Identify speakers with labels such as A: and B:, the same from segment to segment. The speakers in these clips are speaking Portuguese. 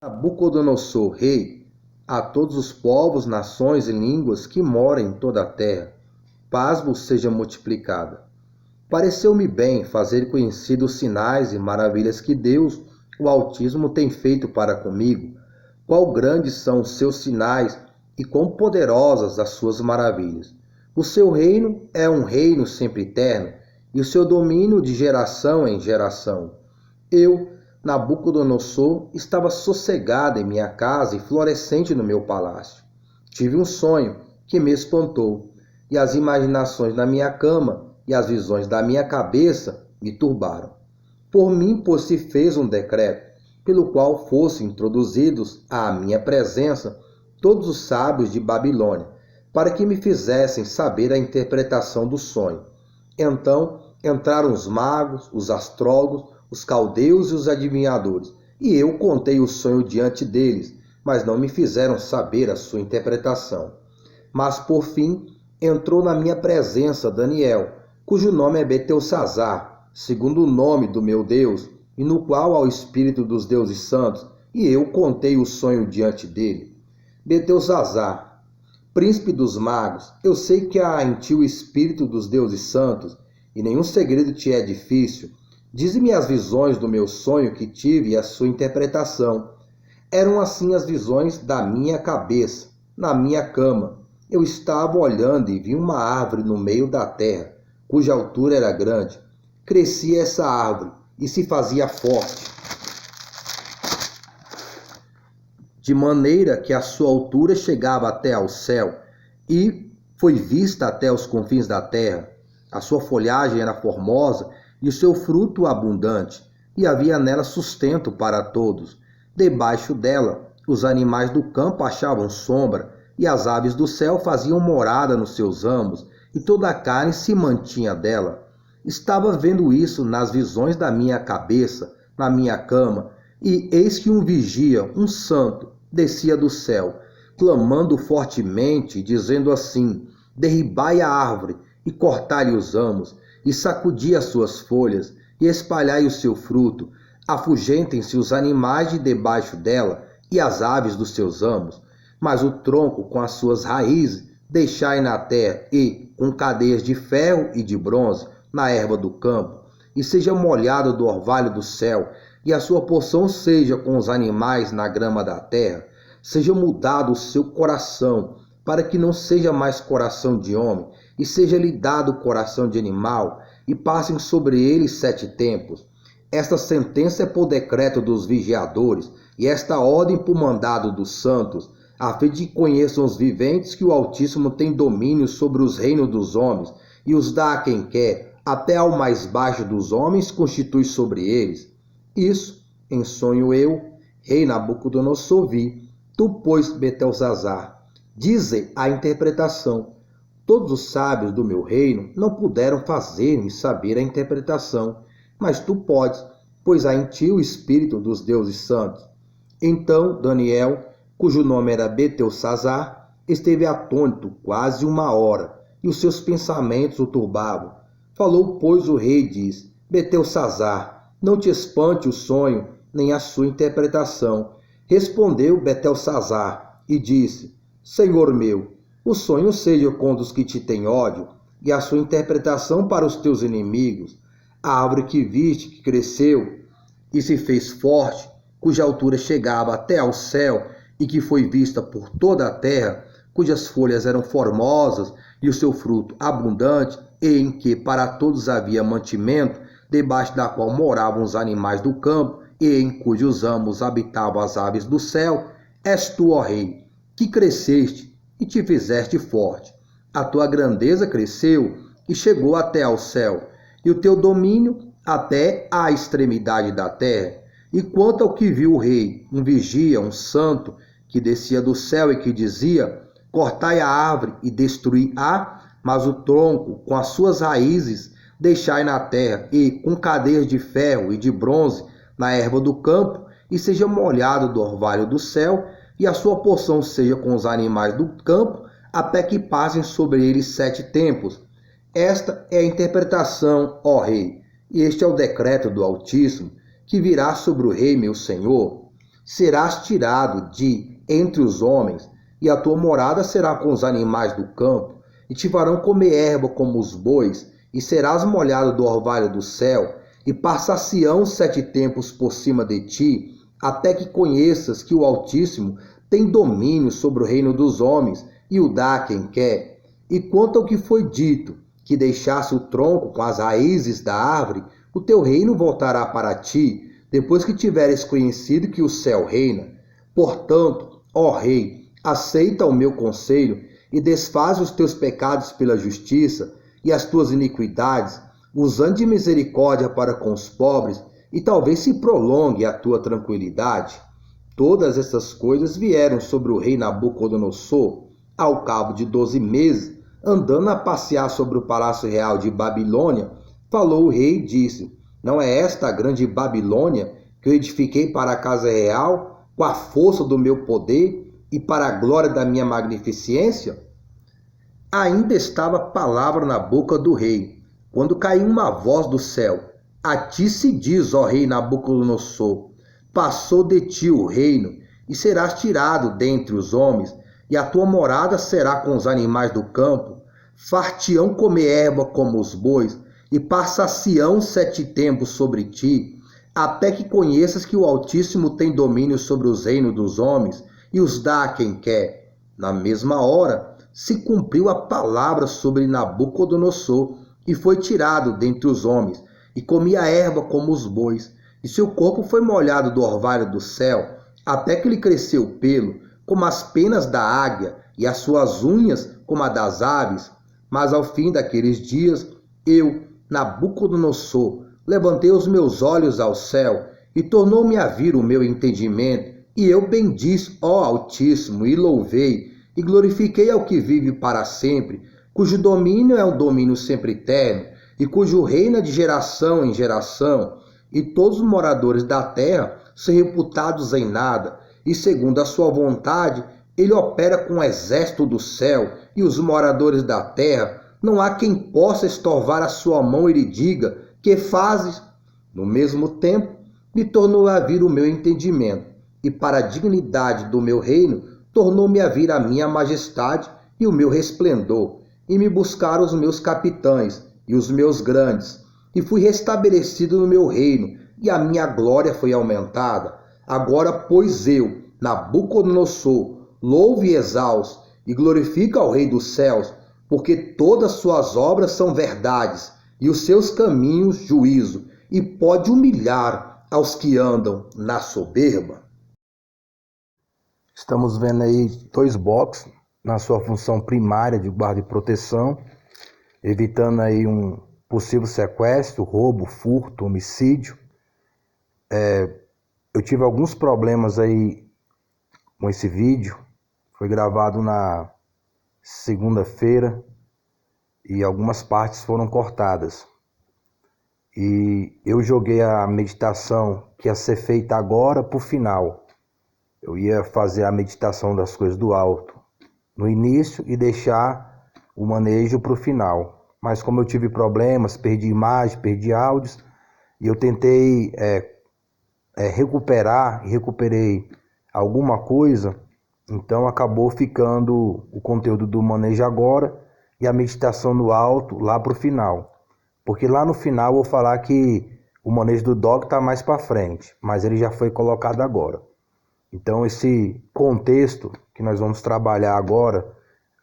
A: Nabucodonosor, rei, a todos os povos, nações e línguas que moram em toda a terra, paz vos seja multiplicada. Pareceu-me bem fazer conhecidos os sinais e maravilhas que Deus, o Altíssimo, tem feito para comigo. Quão grandes são os seus sinais e quão poderosas as suas maravilhas. O seu reino é um reino sempre eterno, e o seu domínio de geração em geração. Eu, Nabucodonosor, estava sossegado em minha casa e florescente no meu palácio. Tive um sonho que me espantou, e as imaginações da minha cama e as visões da minha cabeça me turbaram. Por mim, pois, se fez um decreto, pelo qual fossem introduzidos à minha presença todos os sábios de Babilônia, para que me fizessem saber a interpretação do sonho. Então entraram os magos, os astrólogos, os caldeus e os adivinhadores, e eu contei o sonho diante deles, mas não me fizeram saber a sua interpretação. Mas, por fim, entrou na minha presença Daniel, cujo nome é Beltesazar, segundo o nome do meu Deus, e no qual há o Espírito dos deuses santos, e eu contei o sonho diante dele. Beltesazar, príncipe dos magos, eu sei que há em ti o Espírito dos deuses santos, e nenhum segredo te é difícil. Dize-me as visões do meu sonho que tive e a sua interpretação. Eram assim as visões da minha cabeça, na minha cama. Eu estava olhando e vi uma árvore no meio da terra, cuja altura era grande. Crescia essa árvore e se fazia forte, de maneira que a sua altura chegava até ao céu, e foi vista até os confins da terra. A sua folhagem era formosa e o seu fruto abundante, e havia nela sustento para todos. Debaixo dela, os animais do campo achavam sombra, e as aves do céu faziam morada nos seus ramos, e toda a carne se mantinha dela. Estava vendo isso nas visões da minha cabeça, na minha cama, e eis que um vigia, um santo, descia do céu, clamando fortemente, dizendo assim: derribai a árvore e cortai-lhe os ramos, e sacudi as suas folhas, e espalhai o seu fruto. Afugentem-se os animais de debaixo dela, e as aves dos seus ramos. Mas o tronco com as suas raízes deixai na terra, e, com cadeias de ferro e de bronze, na erva do campo. E seja molhado do orvalho do céu, e a sua porção seja com os animais na grama da terra. Seja mudado o seu coração, para que não seja mais coração de homem, e seja-lhe dado coração de animal, e passem sobre ele 7 tempos. Esta sentença é por decreto dos vigiadores, e esta ordem por mandado dos santos, a fim de que conheçam os viventes que o Altíssimo tem domínio sobre os reinos dos homens, e os dá a quem quer, até ao mais baixo dos homens constitui sobre eles. Isso, em sonho eu, rei Nabucodonosor, vi. Tu, pois, Beltesazar, dize a interpretação. Todos os sábios do meu reino não puderam fazer-me saber a interpretação, mas tu podes, pois há em ti o Espírito dos deuses santos. Então Daniel, cujo nome era Beltesazar, esteve atônito quase 1 hora, e os seus pensamentos o turbavam. Falou, pois, o rei e disse: Beltesazar, não te espante o sonho, nem a sua interpretação. Respondeu Beltesazar e disse: Senhor meu, o sonho seja contra os que te têm ódio, e a sua interpretação para os teus inimigos. A árvore que viste, que cresceu e se fez forte, cuja altura chegava até ao céu, e que foi vista por toda a terra, cujas folhas eram formosas e o seu fruto abundante, e em que para todos havia mantimento, debaixo da qual moravam os animais do campo, e em cujos ramos habitavam as aves do céu, és tu, ó rei, que cresceste e te fizeste forte. A tua grandeza cresceu e chegou até ao céu, e o teu domínio até à extremidade da terra. E quanto ao que viu o rei, um vigia, um santo, que descia do céu e que dizia: cortai a árvore e destruí-a, mas o tronco com as suas raízes deixai na terra, e com cadeias de ferro e de bronze na erva do campo, e seja molhado do orvalho do céu, e a sua porção seja com os animais do campo, até que passem sobre eles 7 tempos. Esta é a interpretação, ó rei, e este é o decreto do Altíssimo, que virá sobre o rei meu senhor. serás tirado de entre os homens, e a tua morada será com os animais do campo, e te farão comer erva como os bois, e serás molhado do orvalho do céu, e passar-se-ão 7 tempos por cima de ti, até que conheças que o Altíssimo tem domínio sobre o reino dos homens, e o dá a quem quer. E quanto ao que foi dito, que deixasse o tronco com as raízes da árvore, o teu reino voltará para ti, depois que tiveres conhecido que o céu reina. Portanto, ó rei, aceita o meu conselho e desfaz os teus pecados pela justiça e as tuas iniquidades, usando de misericórdia para com os pobres, e talvez se prolongue a tua tranquilidade. Todas essas coisas vieram sobre o rei Nabucodonosor, ao cabo de 12 meses, andando a passear sobre o palácio real de Babilônia. Falou o rei e disse: não é esta a grande Babilônia que eu edifiquei para a casa real, com a força do meu poder e para a glória da minha magnificência? Ainda estava a palavra na boca do rei, quando caiu uma voz do céu: a ti se diz, ó rei Nabucodonosor, passou de ti o reino, e serás tirado dentre os homens, e a tua morada será com os animais do campo. Far-te-ão comer erva como os bois, e passar-se-ão 7 tempos sobre ti, até que conheças que o Altíssimo tem domínio sobre os reinos dos homens, e os dá a quem quer. Na mesma hora se cumpriu a palavra sobre Nabucodonosor, e foi tirado dentre os homens, e comia erva como os bois, e seu corpo foi molhado do orvalho do céu, até que lhe cresceu o pelo, como as penas da águia, e as suas unhas como a das aves. Mas ao fim daqueles dias, eu, Nabucodonosor, levantei os meus olhos ao céu, e tornou-me a vir o meu entendimento, e eu bendiz, ó Altíssimo, e louvei, e glorifiquei ao que vive para sempre, cujo domínio é um domínio sempre eterno, e cujo reino é de geração em geração, e todos os moradores da terra são reputados em nada, e segundo a sua vontade, ele opera com o exército do céu, e os moradores da terra, não há quem possa estorvar a sua mão e lhe diga: que fazes? No mesmo tempo, me tornou a vir o meu entendimento, e para a dignidade do meu reino, tornou-me a vir a minha majestade e o meu resplendor, e me buscaram os meus capitães e os meus grandes, e fui restabelecido no meu reino, e a minha glória foi aumentada. Agora, pois eu, Nabucodonosor, louvo e exalço, e glorifico ao Rei dos céus, porque todas suas obras são verdades, e os seus caminhos juízo, e pode humilhar aos que andam na soberba. Estamos vendo aí 2 box na sua função primária de guarda e proteção, evitando aí um possível sequestro, roubo, furto, homicídio. Eu tive alguns problemas aí com esse vídeo. Foi gravado na segunda-feira e algumas partes foram cortadas. E eu joguei a meditação que ia ser feita agora para o final. Eu ia fazer a meditação das coisas do alto no início e deixar o manejo para o final. Mas como eu tive problemas, perdi imagem, perdi áudios, e eu tentei recuperar e recuperei alguma coisa, então acabou ficando o conteúdo do manejo agora e a meditação no alto lá para o final. Porque lá no final eu vou falar que o manejo do dog está mais para frente, mas ele já foi colocado agora. Então esse contexto que nós vamos trabalhar agora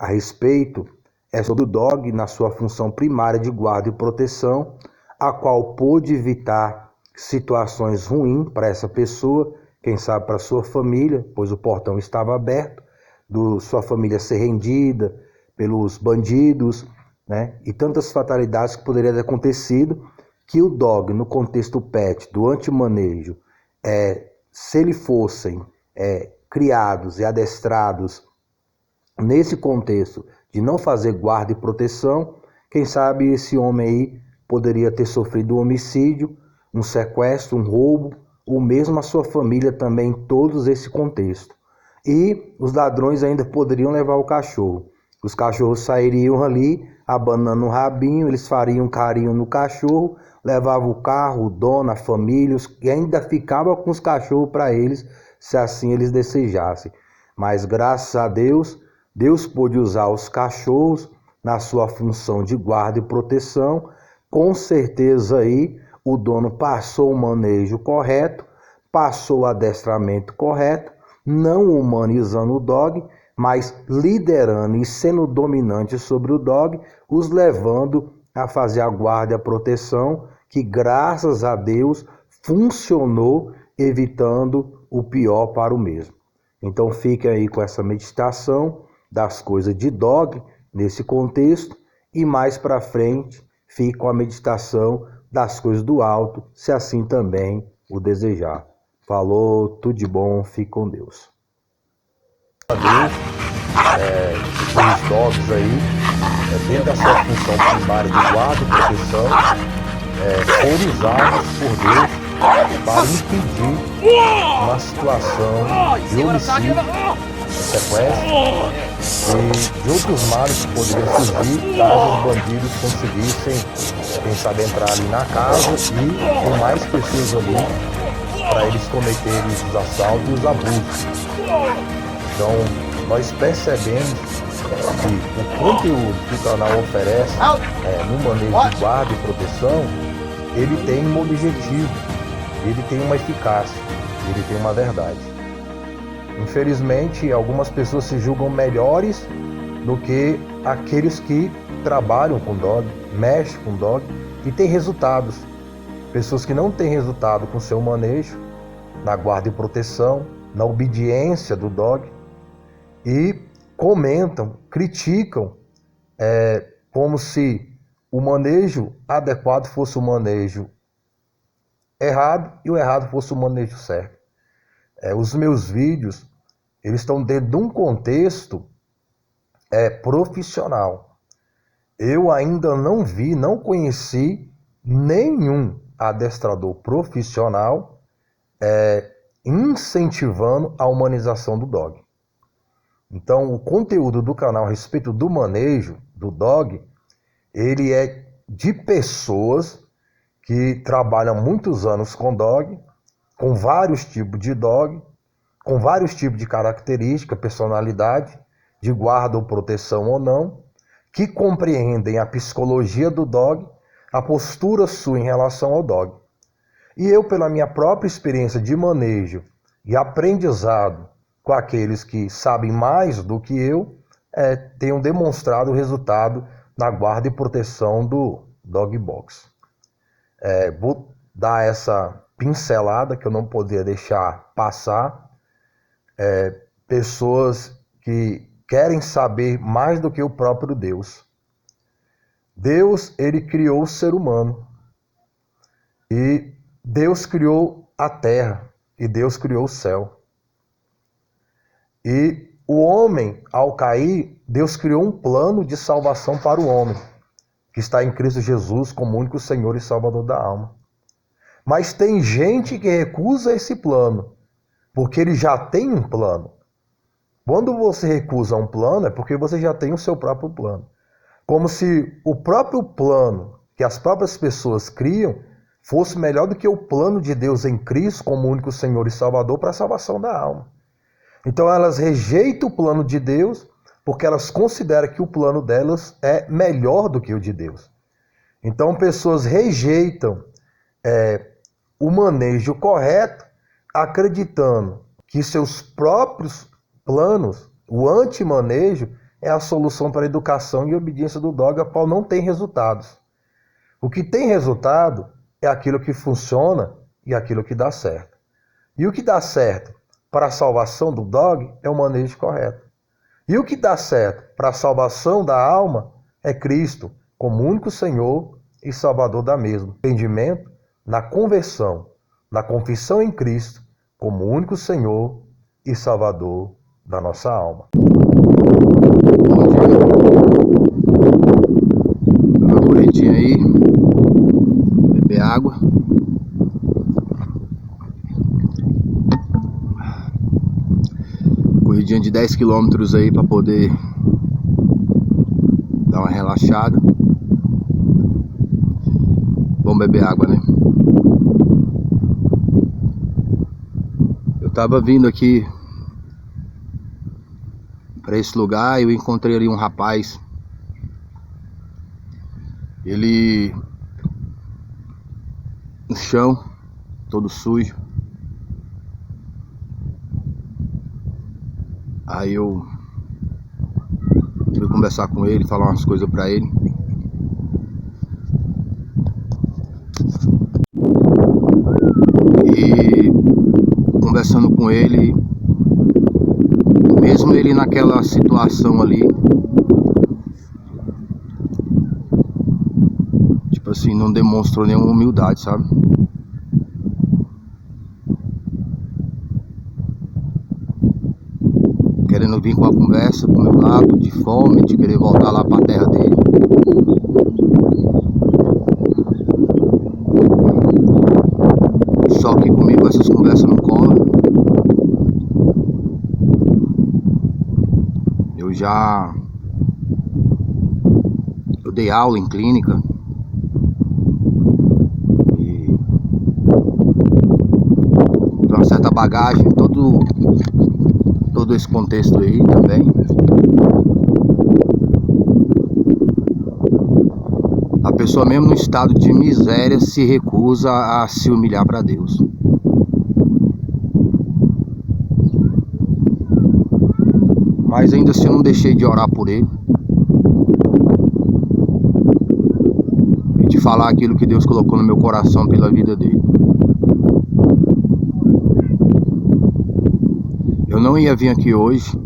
A: a respeito é sobre o dog na sua função primária de guarda e proteção, a qual pôde evitar situações ruins para essa pessoa, quem sabe para sua família, pois o portão estava aberto, sua família ser rendida pelos bandidos, né? E tantas fatalidades que poderiam ter acontecido, que o dog no contexto pet do antimanejo, se eles fossem criados e adestrados nesse contexto de não fazer guarda e proteção, quem sabe esse homem aí poderia ter sofrido um homicídio, um sequestro, um roubo, ou mesmo a sua família também, em todos esse contexto. E os ladrões ainda poderiam levar o cachorro. Os cachorros sairiam ali, abanando o rabinho, eles fariam carinho no cachorro, levavam o carro, o dono, a família, e ainda ficava com os cachorros para eles se assim eles desejassem. Mas graças a Deus, Deus pôde usar os cachorros na sua função de guarda e proteção. Com certeza aí o dono passou o manejo correto, passou o adestramento correto, não humanizando o dog, mas liderando e sendo dominante sobre o dog, os levando a fazer a guarda e a proteção, que graças a Deus funcionou, evitando o pior para o mesmo. Então fiquem aí com essa meditação das coisas de dog nesse contexto, e mais para frente fique com a meditação das coisas do alto, se assim também o desejar. Falou, tudo de bom, fique com Deus. Os dogs aí, dentro da sua função primária de guarda e proteção, foram usados por Deus para impedir uma situação de homicídio, sequestro e de outros males que poderiam surgir caso os bandidos conseguissem, quem sabe, entrar ali na casa e com mais pessoas ali para eles cometerem os assaltos e os abusos. Então, nós percebemos que o conteúdo que o canal oferece no manejo de guarda e proteção, ele tem um objetivo, ele tem uma eficácia, ele tem uma verdade. Infelizmente, algumas pessoas se julgam melhores do que aqueles que trabalham com dog, mexem com dog e têm resultados. Pessoas que não têm resultado com seu manejo, na guarda e proteção, na obediência do dog, e comentam, criticam, como se o manejo adequado fosse o manejo errado e o errado fosse o manejo certo. Os meus vídeos, eles estão dentro de um contexto profissional. Eu ainda não vi, não conheci nenhum adestrador profissional incentivando a humanização do dog. Então, o conteúdo do canal a respeito do manejo do dog, ele é de pessoas que trabalham muitos anos com dog, com vários tipos de dog, com vários tipos de característica, personalidade, de guarda ou proteção ou não, que compreendem a psicologia do dog, a postura sua em relação ao dog. E eu, pela minha própria experiência de manejo e aprendizado com aqueles que sabem mais do que eu, tenho demonstrado o resultado na guarda e proteção do Dog Box. Vou dar essa pincelada que eu não poderia deixar passar. Pessoas que querem saber mais do que o próprio Deus. Deus, ele criou o ser humano. E Deus criou a terra. E Deus criou o céu. E o homem, ao cair, Deus criou um plano de salvação para o homem, que está em Cristo Jesus como único Senhor e Salvador da alma. Mas tem gente que recusa esse plano, porque ele já tem um plano. Quando você recusa um plano, é porque você já tem o seu próprio plano. Como se o próprio plano que as próprias pessoas criam fosse melhor do que o plano de Deus em Cristo como único Senhor e Salvador para a salvação da alma. Então elas rejeitam o plano de Deus porque elas consideram que o plano delas é melhor do que o de Deus. Então pessoas rejeitam o manejo correto, acreditando que seus próprios planos, o antimanejo, é a solução para a educação e obediência do dog, a qual não tem resultados. O que tem resultado é aquilo que funciona e aquilo que dá certo. E o que dá certo para a salvação do dog é o manejo correto. E o que dá certo para a salvação da alma é Cristo, como único Senhor e Salvador da mesma. Entendimento na conversão, na confissão em Cristo, como único Senhor e Salvador da nossa alma.
B: Dá uma corridinha aí, beber água. Corridinha de 10 km aí para poder dar uma relaxada. Vamos beber água, né? Eu
A: tava vindo aqui para esse lugar e eu encontrei ali um rapaz. Ele no chão, todo sujo. Aí eu fui conversar com ele, falar umas coisas pra ele. E conversando com ele, mesmo ele naquela situação ali, tipo assim, não demonstrou nenhuma humildade, sabe? Querendo vir com a conversa pro meu lado, de fome, de querer voltar lá pra terra dele. Só que comigo essas conversas não colam. Eu dei aula em clínica e tem uma certa bagagem, todo esse contexto aí também. A pessoa mesmo no estado de miséria se recusa a se humilhar para Deus. Mas ainda assim eu não deixei de orar por ele e de falar aquilo que Deus colocou no meu coração pela vida dele. Eu não ia vir aqui hoje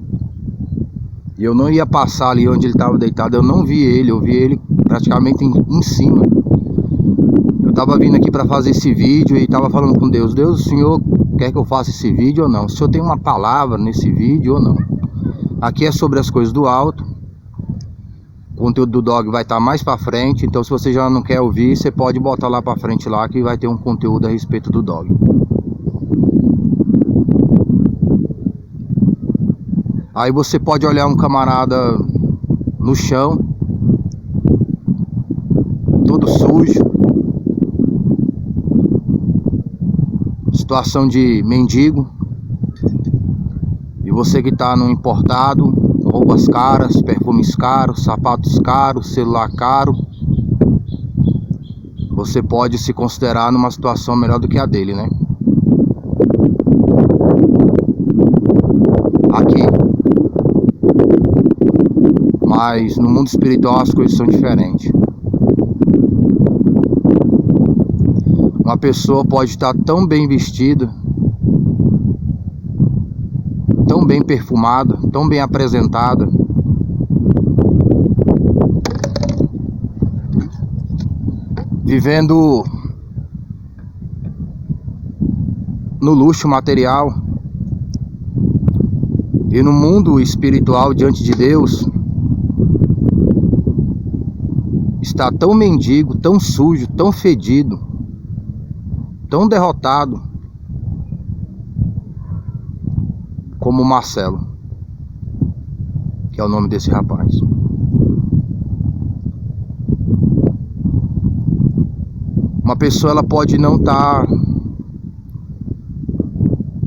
A: e eu não ia passar ali onde ele estava deitado. Eu não vi ele, eu vi ele praticamente em cima. Eu estava vindo aqui para fazer esse vídeo e estava falando com Deus. Deus, o Senhor quer que eu faça esse vídeo ou não? O Senhor tem uma palavra nesse vídeo ou não? Aqui é sobre as coisas do alto. O conteúdo do Dog vai estar mais para frente. Então se você já não quer ouvir, você pode botar lá para frente lá que vai ter um conteúdo a respeito do Dog. Aí você pode olhar um camarada no chão, todo sujo, situação de mendigo, e você que está no importado, roupas caras, perfumes caros, sapatos caros, celular caro, você pode se considerar numa situação melhor do que a dele, né? Aqui. Mas no mundo espiritual as coisas são diferentes. Uma pessoa pode estar tão bem vestida, tão bem perfumada, tão bem apresentada, vivendo no luxo material, e no mundo espiritual diante de Deus está tão mendigo, tão sujo, tão fedido, tão derrotado como o Marcelo, que é o nome desse rapaz. Uma pessoa ela pode não estar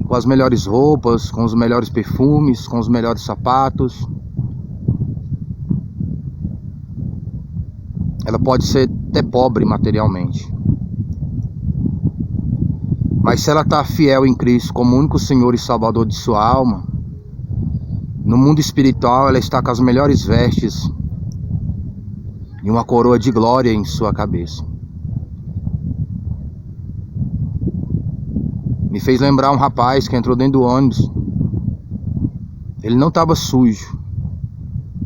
A: com as melhores roupas, com os melhores perfumes, com os melhores sapatos. Ela pode ser até pobre materialmente. Mas se ela está fiel em Cristo como único Senhor e Salvador de sua alma, no mundo espiritual ela está com as melhores vestes e uma coroa de glória em sua cabeça. Me fez lembrar um rapaz que entrou dentro do ônibus. Ele não estava sujo,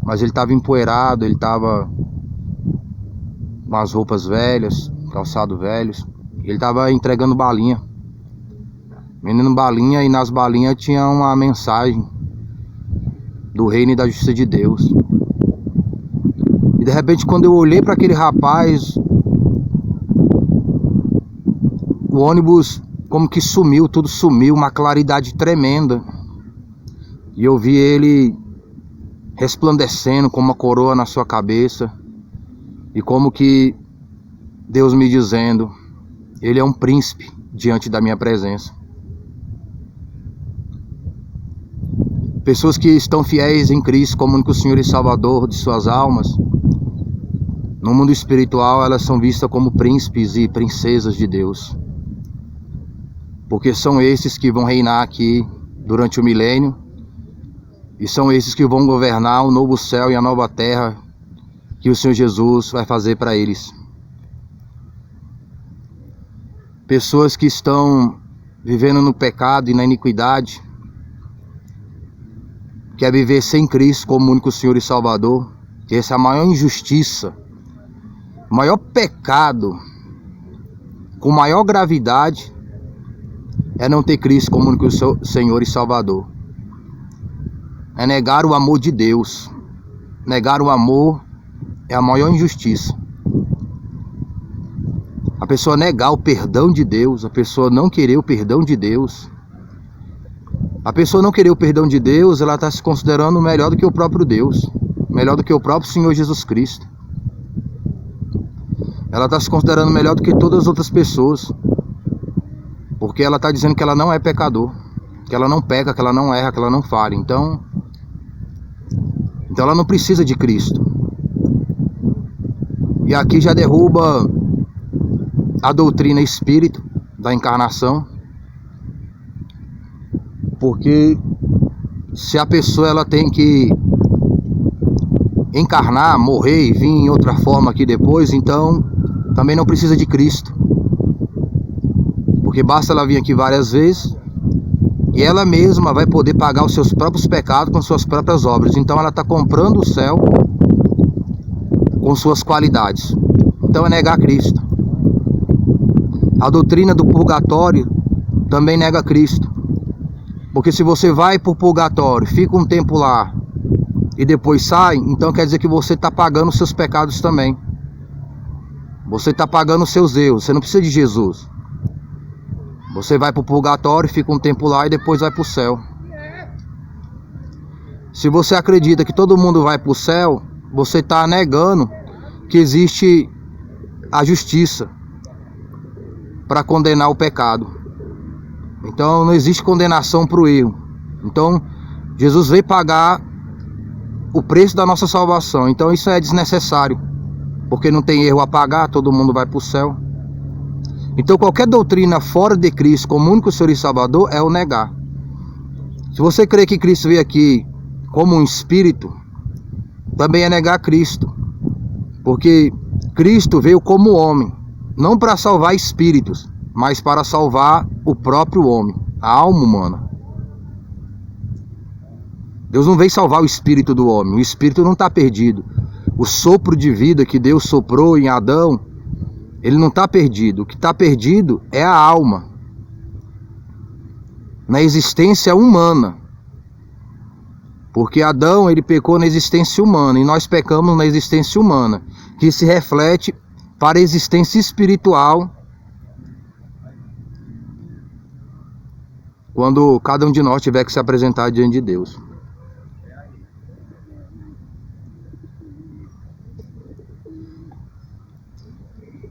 A: mas ele estava empoeirado, ele estava com as roupas velhas, calçados velhos. Ele estava entregando balinha, vendendo balinha, e nas balinhas tinha uma mensagem do reino e da justiça de Deus. E de repente, quando eu olhei para aquele rapaz, o ônibus como que sumiu, tudo sumiu, uma claridade tremenda. E eu vi ele resplandecendo com uma coroa na sua cabeça. E como que Deus me dizendo, ele é um príncipe diante da minha presença. Pessoas que estão fiéis em Cristo como único Senhor e Salvador de suas almas, no mundo espiritual elas são vistas como príncipes e princesas de Deus, porque são esses que vão reinar aqui durante o milênio, e são esses que vão governar o novo céu e a nova terra que o Senhor Jesus vai fazer para eles. Pessoas que estão vivendo no pecado e na iniquidade, quer viver sem Cristo como único Senhor e Salvador, que essa é a maior injustiça, o maior pecado, com maior gravidade, é não ter Cristo como único Senhor e Salvador. É negar o amor de Deus. Negar o amor é a maior injustiça. A pessoa negar o perdão de Deus, a pessoa não querer o perdão de Deus. A pessoa não querer o perdão de Deus, ela está se considerando melhor do que o próprio Deus, melhor do que o próprio Senhor Jesus Cristo. Ela está se considerando melhor do que todas as outras pessoas, porque ela está dizendo que ela não é pecador, que ela não peca, que ela não erra, que ela não falha. Então ela não precisa de Cristo. E aqui já derruba a doutrina espírita da encarnação, porque se a pessoa ela tem que encarnar, morrer e vir em outra forma aqui depois, então também não precisa de Cristo, porque basta ela vir aqui várias vezes e ela mesma vai poder pagar os seus próprios pecados com suas próprias obras. Então ela está comprando o céu com suas qualidades. Então é negar Cristo. A doutrina do purgatório também nega Cristo, porque se você vai para o purgatório, fica um tempo lá e depois sai, então quer dizer que você está pagando os seus pecados também. Você está pagando os seus erros. Você não precisa de Jesus. Você vai para o purgatório, fica um tempo lá e depois vai para o céu. Se você acredita que todo mundo vai para o céu, você está negando que existe a justiça para condenar o pecado. Então não existe condenação para o erro. Então Jesus veio pagar o preço da nossa salvação. Então isso é desnecessário, porque não tem erro a pagar, todo mundo vai para o céu. Então qualquer doutrina fora de Cristo como único Senhor e Salvador é o negar. Se você crê que Cristo veio aqui como um espírito, também é negar Cristo, porque Cristo veio como homem, não para salvar espíritos, mas para salvar o próprio homem, a alma humana. Deus não veio salvar o espírito do homem, o espírito não está perdido. O sopro de vida que Deus soprou em Adão, ele não está perdido. O que está perdido é a alma, na existência humana. Porque Adão, ele pecou na existência humana e nós pecamos na existência humana, que se reflete para a existência espiritual, quando cada um de nós tiver que se apresentar diante de Deus.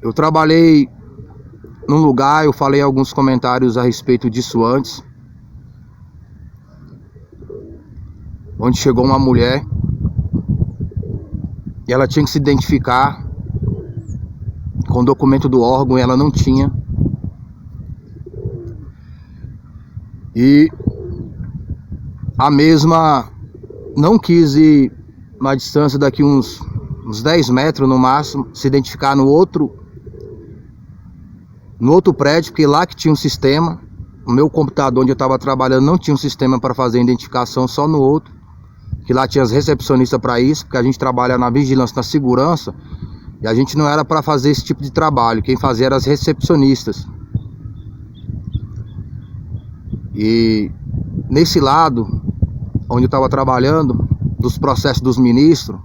A: Eu trabalhei num lugar, eu falei alguns comentários a respeito disso antes, onde chegou uma mulher e ela tinha que se identificar com o documento do órgão e ela não tinha. E a mesma não quis ir uma distância daqui uns 10 metros no máximo, se identificar no outro prédio, porque lá que tinha um sistema. O meu computador onde eu estava trabalhando não tinha um sistema para fazer identificação, só no outro, que lá tinha as recepcionistas para isso, porque a gente trabalha na vigilância, na segurança, e a gente não era para fazer esse tipo de trabalho, quem fazia eram as recepcionistas. E nesse lado onde eu estava trabalhando, dos processos dos ministros,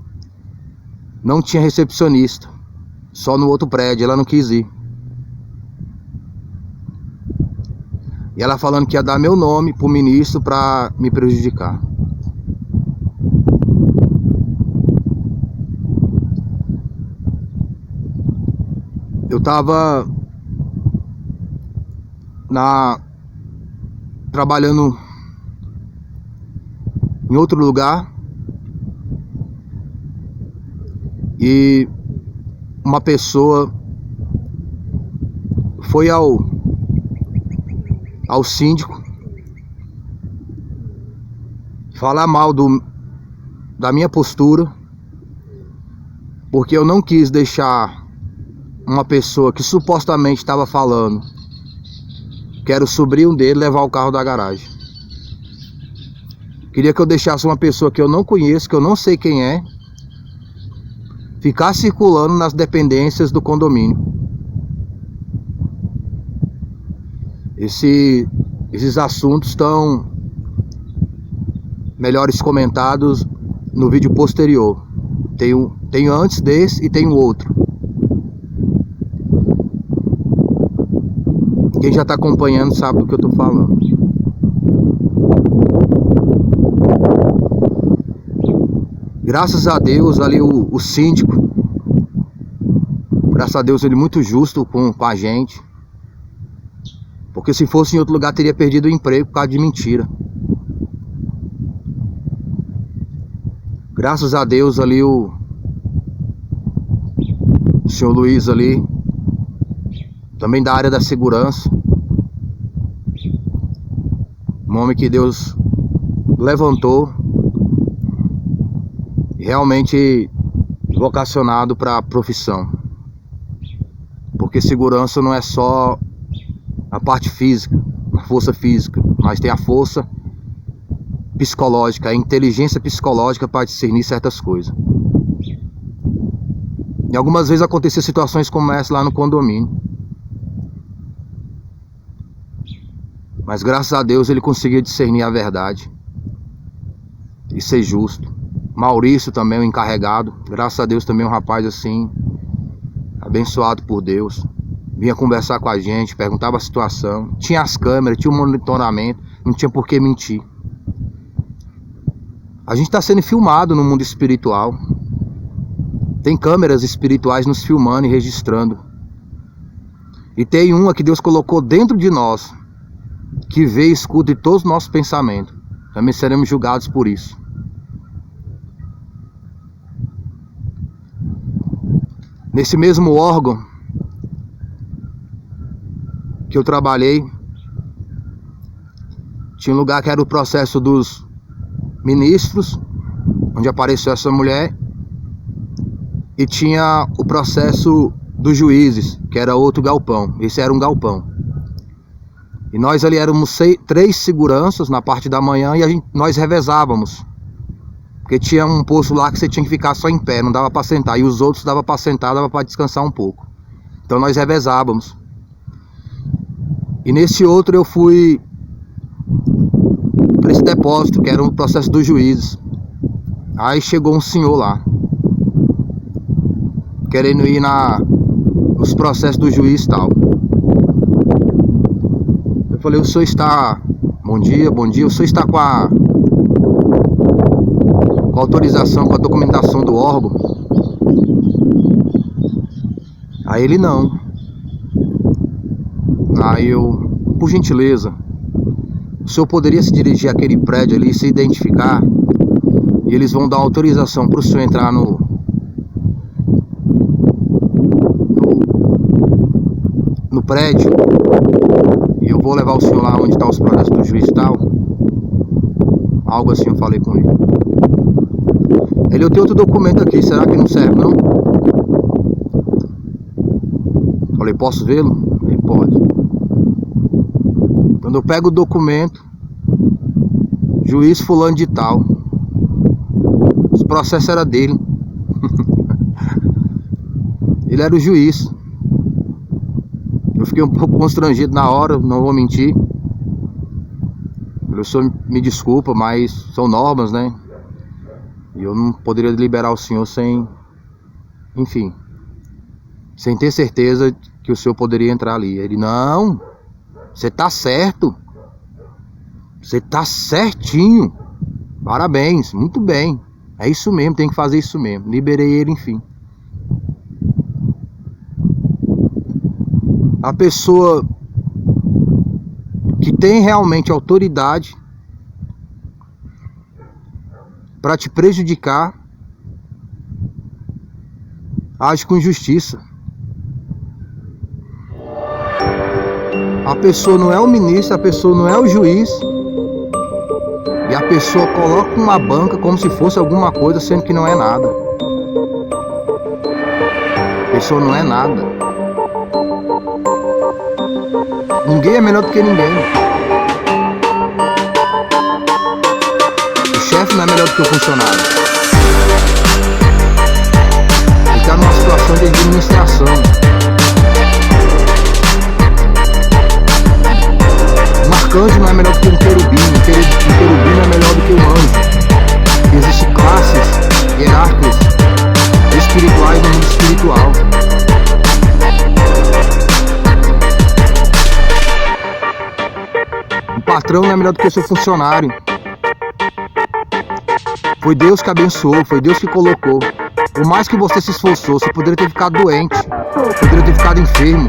A: não tinha recepcionista, só no outro prédio. Ela não quis ir. E ela falando que ia dar meu nome pro ministro para me prejudicar. Eu estava trabalhando em outro lugar e uma pessoa foi ao síndico falar mal da minha postura, porque eu não quis deixar uma pessoa que supostamente estava falando que era o sobrinho dele levar o carro da garagem. Queria que eu deixasse uma pessoa que eu não conheço, que eu não sei quem é, ficar circulando nas dependências do condomínio. Esses assuntos estão melhores comentados no vídeo posterior. Tem antes desse e tem o outro. Quem já está acompanhando sabe do que eu estou falando. Graças a Deus, ali o síndico, graças a Deus, ele é muito justo com a gente. Porque se fosse em outro lugar, teria perdido o emprego por causa de mentira. Graças a Deus, ali o senhor Luiz ali, também da área da segurança, um homem que Deus levantou, realmente vocacionado para a profissão. Porque segurança não é só a parte física, a força física, mas tem a força psicológica, a inteligência psicológica para discernir certas coisas. E algumas vezes aconteciam situações como essa lá no condomínio. Mas graças a Deus ele conseguia discernir a verdade e ser justo. Maurício também, o encarregado, graças a Deus também um rapaz assim, abençoado por Deus. Vinha conversar com a gente, perguntava a situação. Tinha as câmeras, tinha o monitoramento, não tinha por que mentir. A gente está sendo filmado no mundo espiritual. Tem câmeras espirituais nos filmando e registrando. E tem uma que Deus colocou dentro de nós, que vê e escuta de todos os nossos pensamentos. Também seremos julgados por isso. Nesse mesmo órgão que eu trabalhei, tinha um lugar que era o processo dos ministros, onde apareceu essa mulher, e tinha o processo dos juízes, que era outro galpão. Esse era um galpão. E nós ali éramos 3 seguranças na parte da manhã e nós revezávamos. Porque tinha um posto lá que você tinha que ficar só em pé, não dava para sentar. E os outros dava para sentar, dava para descansar um pouco. Então nós revezávamos. E nesse outro eu fui para esse depósito, que era o processo dos juízes. Aí chegou um senhor lá, querendo ir nos processos do juiz e tal. Eu falei, o senhor está... Bom dia, o senhor está com a autorização, com a documentação do órgão? Aí ele não. Aí eu, por gentileza, o senhor poderia se dirigir àquele prédio ali, se identificar, e eles vão dar autorização para o senhor entrar no prédio, e eu vou levar o senhor lá onde está os processos do juiz e tal. Algo assim eu falei com ele. Eu tenho outro documento aqui, será que não serve não? Falei, posso vê-lo? Ele pode. Quando eu pego o documento, juiz fulano de tal, os processos eram dele. Ele era o juiz. Eu fiquei um pouco constrangido na hora, não vou mentir. O senhor me desculpa, mas são normas, né? E eu não poderia liberar o senhor sem, enfim, sem ter certeza que o senhor poderia entrar ali. Ele, não, você tá certo, você tá certinho, parabéns, muito bem, é isso mesmo, tem que fazer isso mesmo. Liberei ele, enfim. A pessoa que tem realmente autoridade para te prejudicar, age com injustiça. A pessoa não é o ministro, a pessoa não é o juiz, e a pessoa coloca uma banca como se fosse alguma coisa, sendo que não é nada. A pessoa não é nada. Ninguém é melhor do que ninguém. O chefe não é melhor do que o funcionário. Ele está numa situação de administração. Um arcanjo não é melhor do que um querubim. Um querubim não é melhor do que um anjo. Existem classes hierárquicas espirituais no mundo espiritual. Um patrão não é melhor do que o seu funcionário. Foi Deus que abençoou, foi Deus que colocou. Por mais que você se esforçou, você poderia ter ficado doente, poderia ter ficado enfermo,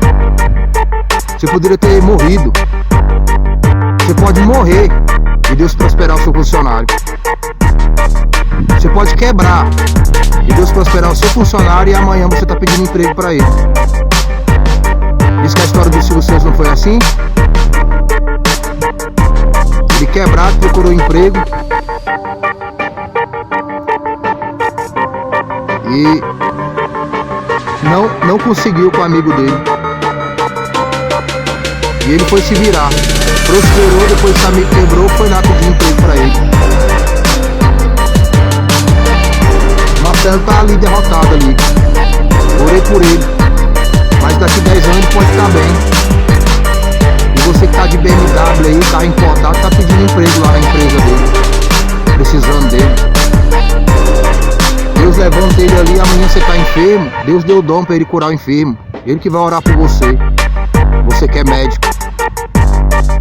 A: você poderia ter morrido. Você pode morrer e Deus prosperar o seu funcionário. Você pode quebrar e Deus prosperar o seu funcionário, e amanhã você está pedindo emprego para ele. Diz que a história do Silvio Santos não foi assim? Ele quebrado procurou emprego e não conseguiu com o amigo dele. E ele foi se virar, prosperou, depois esse amigo quebrou, foi lá pedir emprego pra ele. Marcelo tá ali derrotado ali. Orei por ele, mas daqui 10 anos ele pode estar bem. E você que tá de BMW aí, carro importado, tá pedindo emprego lá na empresa dele, precisando dele. Deus levanta ele ali, amanhã você tá enfermo, Deus deu o dom pra ele curar o enfermo. Ele que vai orar por você. Você que é médico,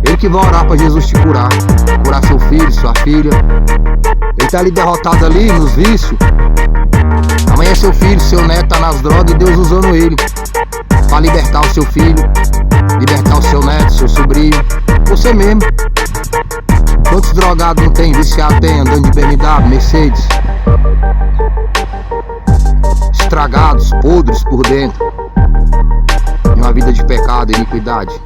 A: ele que vai orar pra Jesus te curar, curar seu filho, sua filha. Ele tá ali derrotado ali nos vícios. Amanhã seu filho, seu neto tá nas drogas, e Deus usando ele pra libertar o seu filho, libertar o seu neto, seu sobrinho, você mesmo. Quantos drogados não tem, viciado tem, andando de BMW, Mercedes, estragados, podres por dentro, em uma vida de pecado e iniquidade.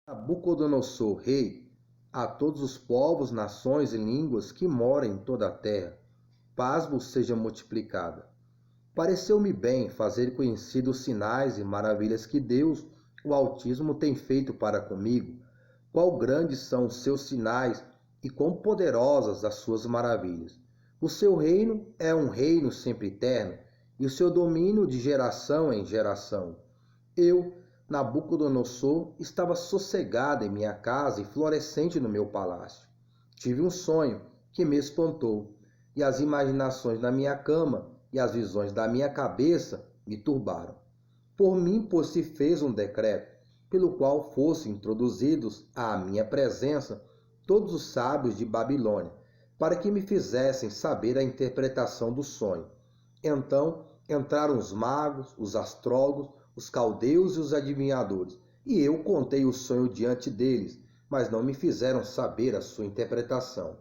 A: Nabucodonosor, rei, a todos os povos, nações e línguas que moram em toda a terra, paz vos seja multiplicada. Pareceu-me bem fazer conhecidos os sinais e maravilhas que Deus, o Altíssimo, tem feito para comigo. Quão grandes são os seus sinais e quão poderosas as suas maravilhas. O seu reino é um reino sempre eterno, e o seu domínio de geração em geração. Eu, Nabucodonosor, estava sossegado em minha casa e florescente no meu palácio. Tive um sonho que me espantou, e as imaginações da minha cama e as visões da minha cabeça me turbaram. Por mim, pois, se fez um decreto, pelo qual fossem introduzidos à minha presença todos os sábios de Babilônia, para que me fizessem saber a interpretação do sonho. Então entraram os magos, os astrólogos, os caldeus e os adivinhadores, e eu contei o sonho diante deles, mas não me fizeram saber a sua interpretação.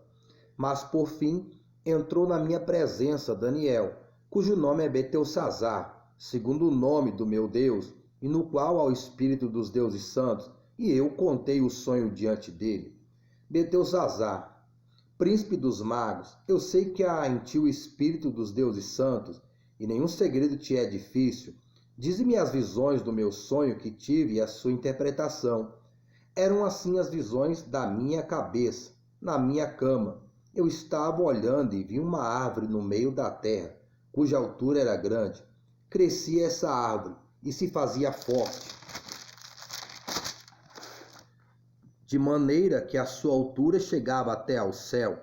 A: Mas, por fim, entrou na minha presença Daniel, cujo nome é Beltesazar, segundo o nome do meu Deus, e no qual há o espírito dos deuses santos, e eu contei o sonho diante dele. Beltesazar, príncipe dos magos, eu sei que há em ti o espírito dos deuses santos, e nenhum segredo te é difícil. Dize-me as visões do meu sonho que tive e a sua interpretação. Eram assim as visões da minha cabeça, na minha cama. Eu estava olhando e vi uma árvore no meio da terra, cuja altura era grande. crescia essa árvore e se fazia forte, de maneira que a sua altura chegava até ao céu,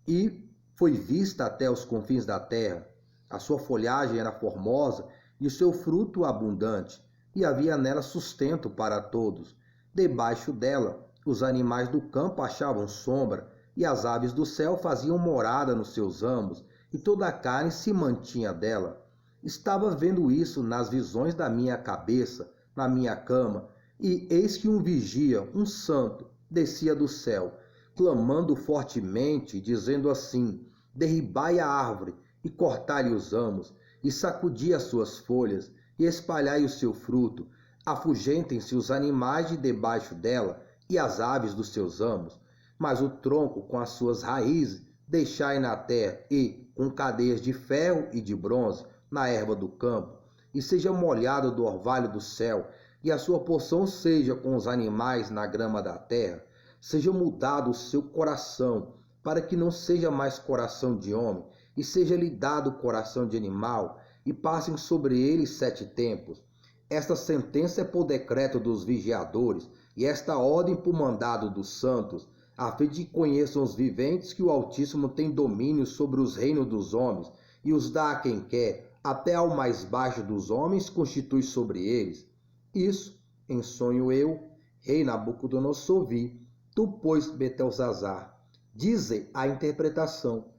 A: e foi vista até os confins da terra. A sua folhagem era formosa e o seu fruto abundante, e havia nela sustento para todos. Debaixo dela, os animais do campo achavam sombra, e as aves do céu faziam morada nos seus ramos, e toda a carne se mantinha dela. Estava vendo isso nas visões da minha cabeça, na minha cama, e eis que um vigia, um santo, descia do céu, clamando fortemente, dizendo assim: derribai a árvore, e cortai-lhe os ramos, e sacudi as suas folhas, e espalhai o seu fruto. Afugentem-se os animais de debaixo dela, e as aves dos seus ramos. Mas o tronco com as suas raízes deixai na terra, e, com cadeias de ferro e de bronze, na erva do campo, e seja molhado do orvalho do céu, e a sua porção seja com os animais na grama da terra. Seja mudado o seu coração, para que não seja mais coração de homem, e seja-lhe dado coração de animal, e passem sobre ele 7 tempos. Esta sentença é por decreto dos vigiadores, e esta ordem por mandado dos santos, a fim de que conheçam os viventes que o Altíssimo tem domínio sobre os reinos dos homens, e os dá a quem quer, até ao mais baixo dos homens constitui sobre eles. Isso, em sonho eu, rei Nabucodonosor, vi. Tu, pois, Beltesazar, dize a interpretação.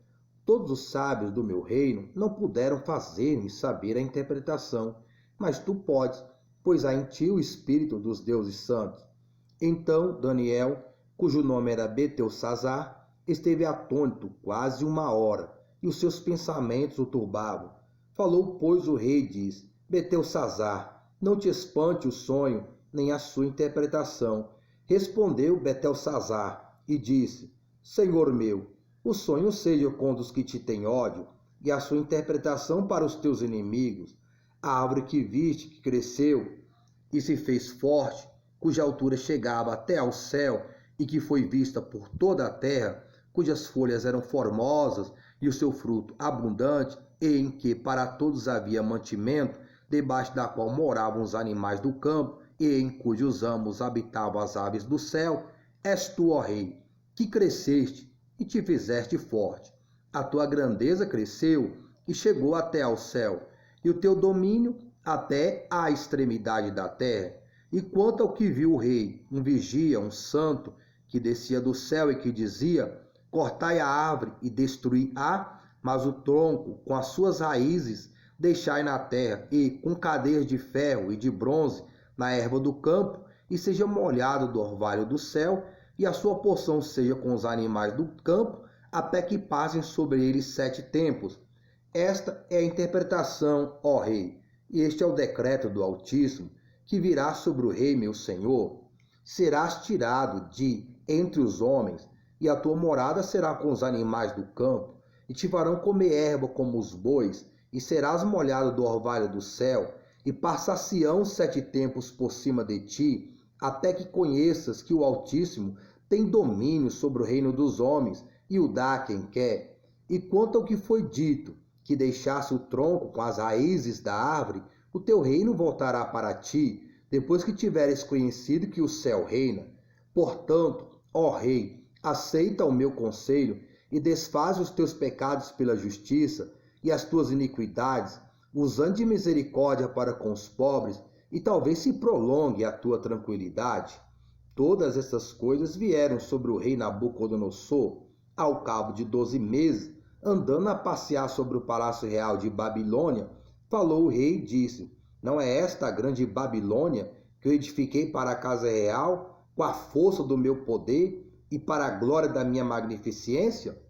A: Todos os sábios do meu reino não puderam fazer-me saber a interpretação, mas tu podes, pois há em ti o espírito dos deuses santos. Então Daniel, cujo nome era Beltesazar, esteve atônito quase 1 hora, e os seus pensamentos o turbavam. Falou, pois, o rei e disse: Beltesazar, não te espante o sonho, nem a sua interpretação. Respondeu Beltesazar e disse: Senhor meu, o sonho seja com os que te têm ódio, e a sua interpretação para os teus inimigos. A árvore que viste, que cresceu e se fez forte, cuja altura chegava até ao céu, e que foi vista por toda a terra, cujas folhas eram formosas e o seu fruto abundante, e em que para todos havia mantimento, debaixo da qual moravam os animais do campo, e em cujos ramos habitavam as aves do céu, és tu, ó rei, que cresceste e te fizeste forte. A tua grandeza cresceu e chegou até ao céu, e o teu domínio até à extremidade da terra. E quanto ao que viu o rei, um vigia, um santo, que descia do céu e que dizia: cortai a árvore e destruí-a, mas o tronco com as suas raízes deixai na terra, e com cadeias de ferro e de bronze na erva do campo, e seja molhado do orvalho do céu, e a sua porção seja com os animais do campo, até que passem sobre eles 7 tempos. Esta é a interpretação, ó rei, e este é o decreto do Altíssimo, que virá sobre o rei meu senhor. Serás tirado de entre os homens, e a tua morada será com os animais do campo, e te farão comer erva como os bois, e serás molhado do orvalho do céu, e passar-se-ão 7 tempos por cima de ti, até que conheças que o Altíssimo tem domínio sobre o reino dos homens, e o dá a quem quer. E quanto ao que foi dito, que deixasse o tronco com as raízes da árvore, o teu reino voltará para ti, depois que tiveres conhecido que o céu reina. Portanto, ó rei, aceita o meu conselho, e desfaz os teus pecados pela justiça, e as tuas iniquidades, usando de misericórdia para com os pobres, e talvez se prolongue a tua tranquilidade. Todas essas coisas vieram sobre o rei Nabucodonosor, ao cabo de 12 meses, andando a passear sobre o palácio real de Babilônia. Falou o rei e disse: não é esta a grande Babilônia que eu edifiquei para a casa real, com a força do meu poder e para a glória da minha magnificência?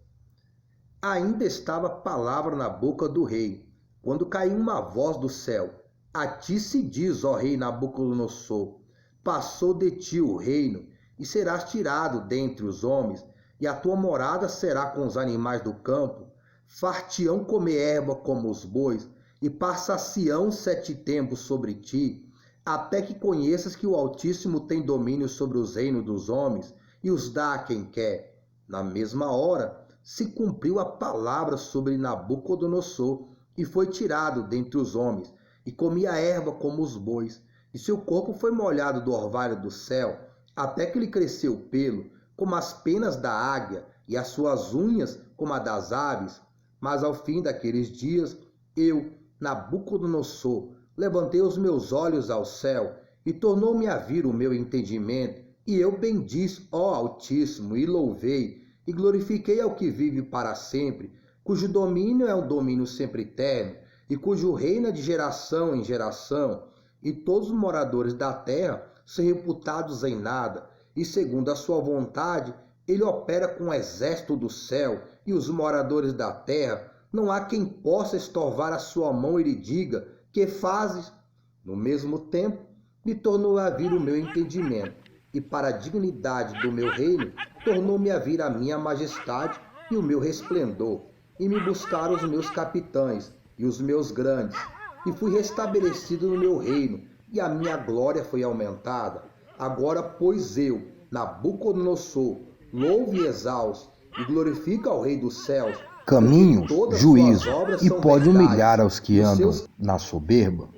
A: Ainda estava a palavra na boca do rei, quando caiu uma voz do céu: a ti se diz, ó rei Nabucodonosor, passou de ti o reino, e serás tirado dentre os homens, e a tua morada será com os animais do campo. Far-te-ão comer erva como os bois, e passar-se-ão 7 tempos sobre ti, até que conheças que o Altíssimo tem domínio sobre os reinos dos homens, e os dá a quem quer. Na mesma hora se cumpriu a palavra sobre Nabucodonosor, e foi tirado dentre os homens, e comia erva como os bois, e seu corpo foi molhado do orvalho do céu, até que lhe cresceu o pelo, como as penas da águia, e as suas unhas como a das aves. Mas ao fim daqueles dias, eu, Nabucodonosor, levantei os meus olhos ao céu, e tornou-me a vir o meu entendimento, e eu bendiz, ó Altíssimo, e louvei, e glorifiquei ao que vive para sempre, cujo domínio é um domínio sempre eterno, e cujo reino é de geração em geração, e todos os moradores da terra são reputados em nada, e segundo a sua vontade, ele opera com o exército do céu, e os moradores da terra, não há quem possa estorvar a sua mão e lhe diga: que fazes? No mesmo tempo, me tornou a vir o meu entendimento, e para a dignidade do meu reino, tornou-me a vir a minha majestade e o meu resplendor, e me buscaram os meus capitães e os meus grandes, e fui restabelecido no meu reino, e a minha glória foi aumentada. Agora, pois eu, Nabucodonosor, louvo e exalço, e glorifico ao Rei dos céus,
B: caminho,
A: porque todas
B: juízo,
A: suas obras
B: e
A: são
B: pode
A: verdades,
B: humilhar aos que
A: e
B: andam
A: seus
B: na soberba.